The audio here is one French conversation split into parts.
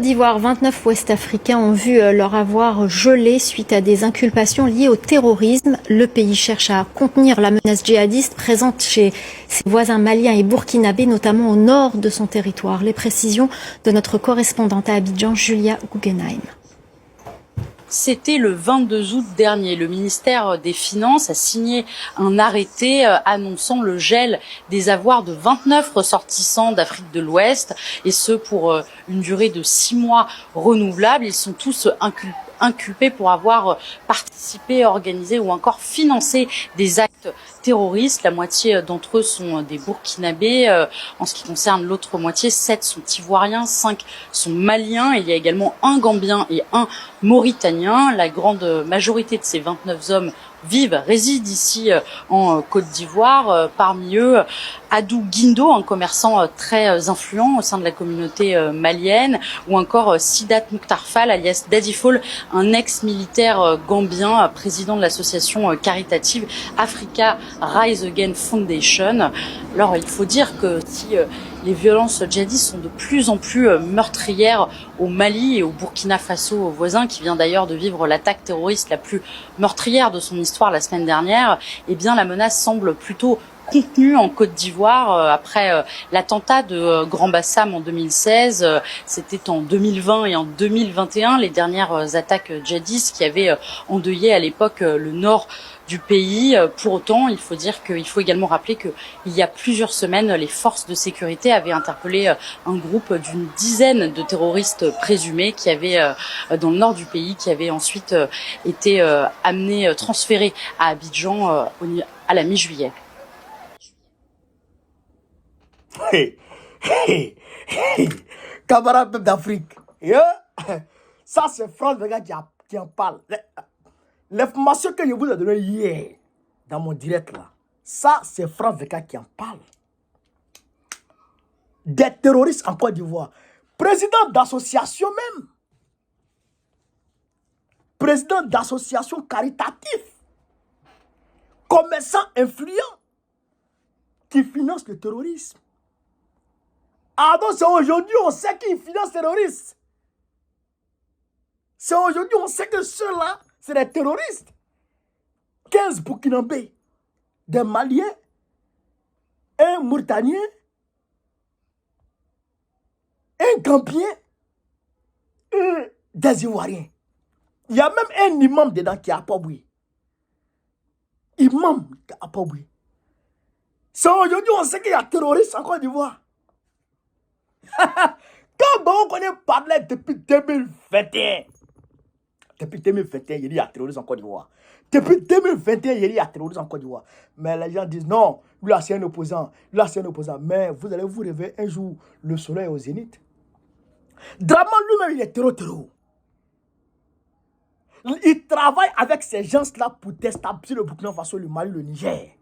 d'Ivoire, 29 Ouest-Africains ont vu leur avoir gelé suite à des inculpations liées au terrorisme. Le pays cherche à contenir la menace djihadiste présente chez ses voisins maliens et burkinabés, notamment au nord de son territoire. Les précisions de notre correspondante à Abidjan, Julia Guggenheim. C'était le 22 août dernier. Le ministère des Finances a signé un arrêté annonçant le gel des avoirs de 29 ressortissants d'Afrique de l'Ouest, et ce pour une durée de 6 mois renouvelable. Ils sont tous inculpés pour avoir participé, organisé ou encore financé des actes terroristes. La moitié d'entre eux sont des Burkinabés. En ce qui concerne l'autre moitié, 7 sont ivoiriens, 5 sont maliens. Il y a également un Gambien et un Mauritanien. La grande majorité de ces 29 hommes résident ici en Côte d'Ivoire. Parmi eux, Adou Guindo, un commerçant très influent au sein de la communauté malienne, ou encore Sidat Mokhtar Fall, alias Daddy Fall, un ex-militaire gambien, président de l'association caritative Africa Rise Again Foundation. Alors il faut dire que si les violences djihadistes sont de plus en plus meurtrières au Mali et au Burkina Faso voisin, qui vient d'ailleurs de vivre l'attaque terroriste la plus meurtrière de son histoire la semaine dernière, eh bien la menace semble plutôt contenue en Côte d'Ivoire après l'attentat de Grand Bassam en 2016. C'était en 2020 et en 2021 les dernières attaques djihadistes qui avaient endeuillé à l'époque le nord du pays. Pour autant, il faut dire qu'il faut également rappeler qu'il y a plusieurs semaines, les forces de sécurité avaient interpellé un groupe d'une dizaine de terroristes présumés qui avaient, dans le nord du pays, qui avaient ensuite été amenés, transférés à Abidjan à la mi-juillet. Hey, hey, hey. Camarades d'Afrique, ça c'est France Vega qui en parle. L'information que je vous ai donnée hier dans mon direct là, ça c'est France Vega qui en parle. Des terroristes en Côte d'Ivoire, président d'association même, président d'association caritative, commerçant influent qui finance le terrorisme. Ah donc c'est aujourd'hui on sait qui finance le terrorisme. C'est aujourd'hui on sait que ceux-là, c'est des terroristes. 15 Burkinabés, des Maliens, un Mauritanien, un Gambien, des Ivoiriens. Il y a même un imam dedans qui a pas oublié. Imam qui a pas oublié. C'est aujourd'hui on sait qu'il y a terroristes en Côte d'Ivoire. Quand on connaît parler depuis 2021, depuis 2021, il y a terrorisme en Côte d'Ivoire. Depuis 2021, il y a terrorisme en Côte d'Ivoire. Mais les gens disent non, lui là c'est un opposant, lui là c'est un opposant. Mais vous allez vous réveiller un jour, le soleil est au zénith. Draman lui-même, il est terreau. Il travaille avec ces gens-là pour déstabiliser le Burkina Faso, le Mali, le Niger.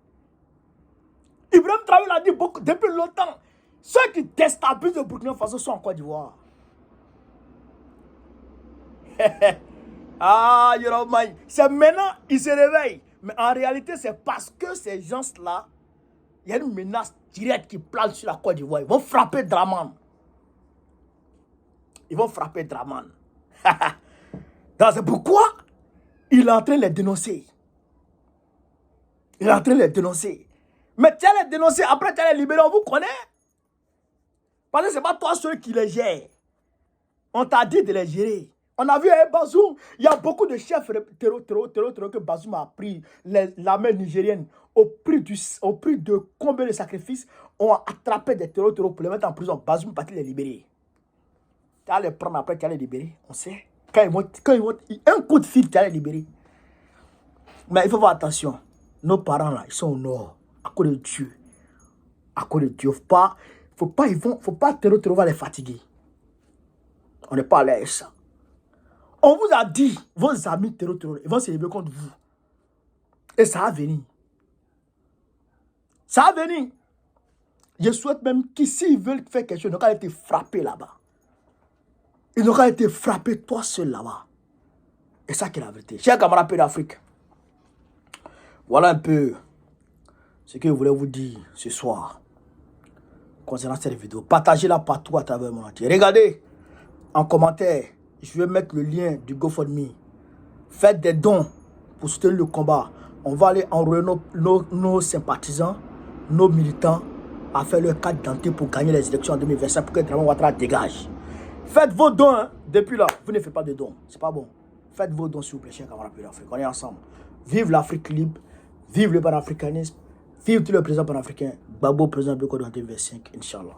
Ibrahim Traoré l'a dit beaucoup, depuis longtemps. Ceux qui déstabilisent le Burkina Faso sont en Côte d'Ivoire. Ah, Yoromai, c'est maintenant ils se réveillent. Mais en réalité, c'est parce que ces gens-là, il y a une menace directe qui plane sur la Côte d'Ivoire. Ils vont frapper Draman. Ils vont frapper Draman. Donc c'est pourquoi il est en train de les dénoncer. Il est en train de les dénoncer. Mais tu as les dénoncer, après tu as les libérer, on vous connaît. Parce que ce n'est pas toi ceux qui les gèrent. On t'a dit de les gérer. On a vu un Bazoum, il y a beaucoup de chefs terror que Bazoum a pris, l'armée nigérienne, au prix de combien de sacrifices, ont attrapé des terror pour les mettre en prison. Bazoum parti les libérer. Tu vas les prendre après, tu vas les libérer, on sait. Quand ils vont, un coup de fil, tu vas les libérer. Mais il faut faire attention. Nos parents là, ils sont au nord, à cause de Dieu. À cause de Dieu. Faut pas terror va les fatiguer. On n'est pas à l'aise. On vous a dit, vos amis terror, ils vont se lever contre vous. Et ça va venir. Ça va venir. Je souhaite même qu'ils veulent faire quelque chose, ils n'ont qu'à été frappés là-bas. Ils n'ont qu'à été frappés toi seul là-bas. Et ça qui est la vérité. Chers camarades d'Afrique, voilà un peu ce que je voulais vous dire ce soir concernant cette vidéo. Partagez-la partout à travers mon entier. Regardez. en commentaire, je vais mettre le lien du GoFundMe. Faites des dons pour soutenir le combat. On va aller enrôler nos sympathisants, nos militants, à faire leur carte d'identité pour gagner les élections en 2025 pour que Dramane Ouattara dégage. Faites vos dons, hein. Depuis là, vous ne faites pas de dons. C'est pas bon. Faites vos dons, s'il vous plaît, chers camarades de l'Afrique. On est ensemble. Vive l'Afrique libre, vive le panafricanisme, vive tous les présidents panafricains. Babo, président de Côte d'Ivoire 2025, Inch'Allah.